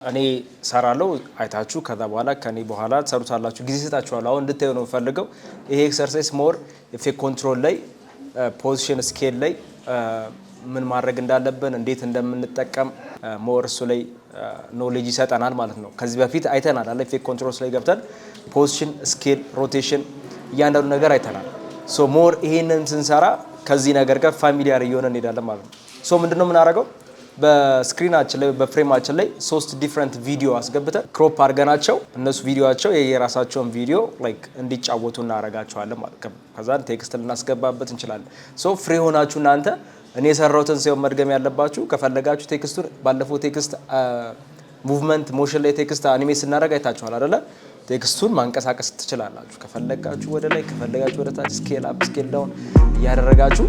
እኔ ሰራለው አይታችሁ ከዛ በኋላ ከኔ በኋላ ተሰሩታላችሁ ጊዜ ሰጣችኋለሁ። አሁን እንድታዩ ነው ፈልገው። ይሄ ኤክሰርሳይዝ ሞር ኢፌክት ኮንትሮል ላይ ፖዚሽን ስኬል ላይ ምን ማድረግ እንዳለብን እንዴት እንደምንጠቀም ሞር እሱ ላይ ኖሌጅ ይሰጠናል ማለት ነው። ከዚህ በፊት አይተናል አለ ኢፌክት ኮንትሮል ላይ ገብተን ፖዚሽን ስኬል ሮቴሽን እያንዳንዱ ነገር አይተናል። ሶ ሞር ይሄንን ስንሰራ ከዚህ ነገር ጋር ፋሚሊያር እየሆነ እንሄዳለን ማለት ነው። ሶ ምንድነው የምናደርገው? በስክሪናችን ላይ በፍሬማችን ላይ 3 ዲፈረንት ቪዲዮ አስገብተን ክሮፕ አድርገናቸው እነሱ ቪዲዮአቸው የራሳቸውን ቪዲዮ ላይክ እንዲጫወቱ እናደርጋቸዋለን ማለት ነው። ከዛ ቴክስት ልናስገባበት እንችላለን። ሶ ፍሪ ሆናችሁ እናንተ እኔ የሰራሁትን ሳይሆን መድገም ያለባችሁ ከፈለጋችሁ ቴክስቱን ባለፈው ቴክስት ሙቭመንት ሞሽን ላይ ቴክስት አኒሜት ስናደርግ አይታችኋል አይደለ? ቴክስቱን ማንቀሳቀስ ትችላላችሁ። ከፈለጋችሁ ወደ ላይ ከፈለጋችሁ ወደ ታች ስኬል አፕ ስኬል ዳውን እያደረጋችሁ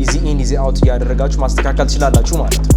ኢዚ ኢን ኢዚ አውት እያደረጋችሁ ማስተካከል ትችላላችሁ ማለት ነው።